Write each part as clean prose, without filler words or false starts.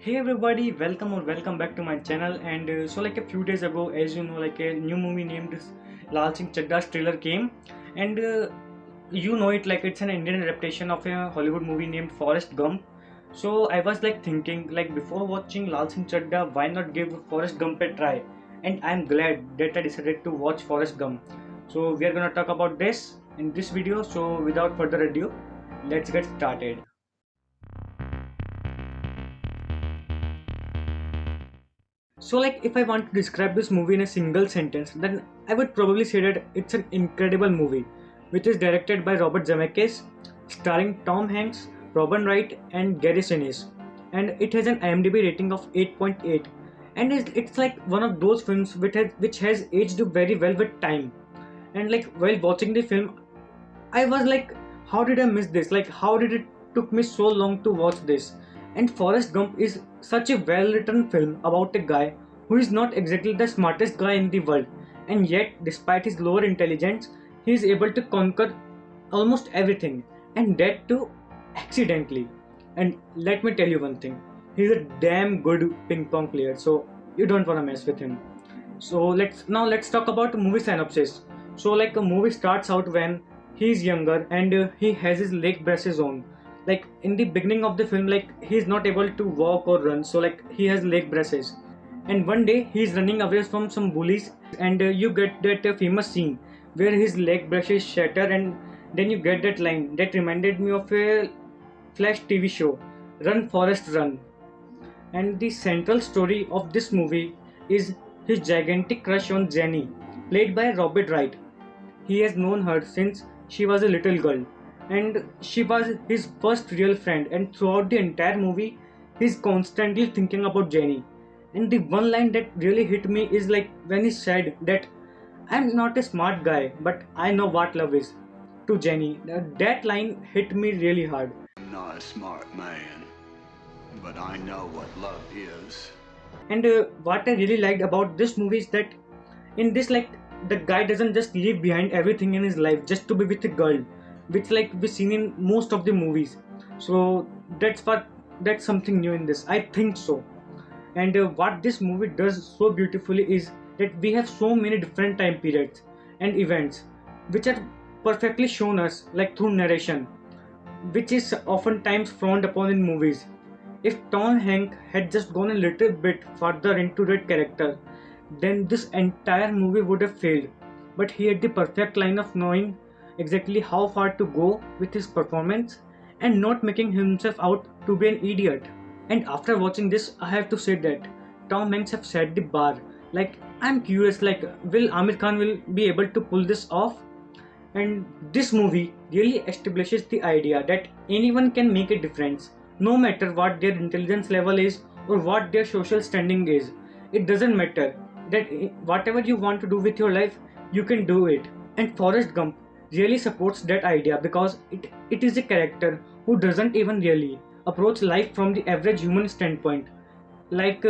Hey everybody, welcome back to my channel. And like a few days ago, as you know, like a new movie named Laal Singh Chadda's trailer came, and you know it like it's an Indian adaptation of a Hollywood movie named Forrest Gump. So I was like thinking, like before watching Laal Singh Chadda, why not give Forrest Gump a try? And I'm glad that I decided to watch Forrest Gump. So we are gonna talk about this in this video. So without further ado, let's get started. So, like, if I want to describe this movie in a single sentence, then I would probably say that it's an incredible movie, which is directed by Robert Zemeckis, starring Tom Hanks, Robin Wright, and Gary Sinise, and it has an IMDb rating of 8.8, and it's like one of those films which has aged very well with time. And like while watching the film, I was like, how did I miss this? Like, how did it took me so long to watch this? And Forrest Gump is such a well-written film about a guy who is not exactly the smartest guy in the world, and yet, despite his lower intelligence, he is able to conquer almost everything, and that too accidentally. And let me tell you one thing: he's a damn good ping pong player, so you don't wanna mess with him. So let's talk about movie synopsis. So like a movie starts out when he's younger and he has his leg braces on. Like in the beginning of the film, like he's not able to walk or run, so like he has leg braces. And one day he's running away from some bullies, and you get that famous scene where his leg braces shatter, and then you get that line that reminded me of a Flash TV show, "Run Forest Run." And the central story of this movie is his gigantic crush on Jenny, played by Robert Wright. He has known her since she was a little girl, and she was his first real friend. And throughout the entire movie, he's constantly thinking about Jenny. And the one line that really hit me is like when he said that I'm not a smart guy, but I know what love is to Jenny. That line hit me really hard. I'm not a smart man, but I know what love is. And what I really liked about this movie is that in this, like, the guy doesn't just leave behind everything in his life just to be with a girl, which like we seen in most of the movies. So that's something new in this. I think so. And what this movie does so beautifully is that we have so many different time periods and events which are perfectly shown us like through narration, which is oftentimes frowned upon in movies. If Tom Hanks had just gone a little bit further into that character, then this entire movie would have failed. But he had the perfect line of knowing exactly how far to go with his performance and not making himself out to be an idiot. And after watching this, I have to say that Tom Hanks have set the bar. Like, I'm curious, like, will Amir Khan will be able to pull this off? And this movie really establishes the idea that anyone can make a difference, no matter what their intelligence level is or what their social standing is. It doesn't matter that whatever you want to do with your life, you can do it. And Forrest Gump really supports that idea because it is a character who doesn't even really approach life from the average human standpoint. Like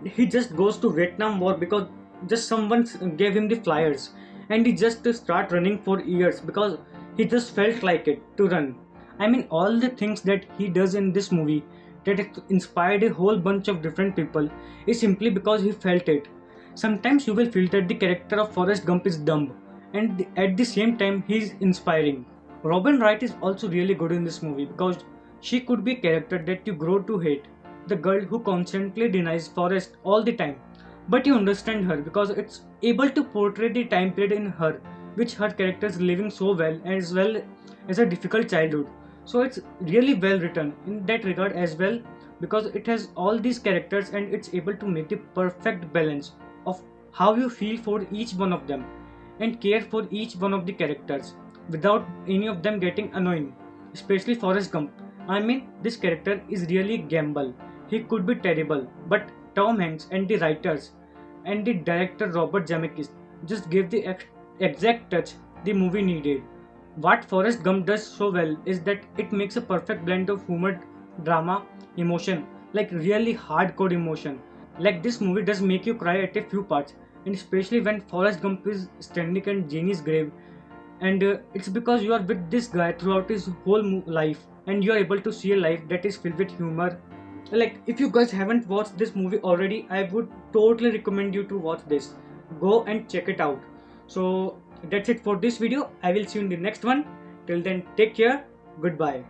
he just goes to Vietnam War because just someone gave him the flyers, and he just start running for years because he just felt like it to run. I mean, all the things that he does in this movie that it inspired a whole bunch of different people is simply because he felt it. Sometimes you will feel that the character of Forrest Gump is dumb, and at the same time he is inspiring. Robin Wright is also really good in this movie because she could be a character that you grow to hate, the girl who constantly denies Forrest all the time. But you understand her because it's able to portray the time period in her, which her character is living so well as a difficult childhood. So it's really well written in that regard as well because it has all these characters and it's able to make the perfect balance of how you feel for each one of them and care for each one of the characters without any of them getting annoying. Especially Forrest Gump. I mean, this character is really a gamble. He could be terrible, but Tom Hanks and the writers and the director Robert Zemeckis just gave the exact touch the movie needed. What Forrest Gump does so well is that it makes a perfect blend of humor, drama, emotion, like really hardcore emotion. Like this movie does make you cry at a few parts, and especially when Forrest Gump is standing at Janie's grave, and it's because you are with this guy throughout his whole life, and you are able to see a life that is filled with humor, Like, if you guys haven't watched this movie already, I would totally recommend you to watch this. Go and check it out. So that's it for this video. I will see you in the next one. Till then, take care. Goodbye.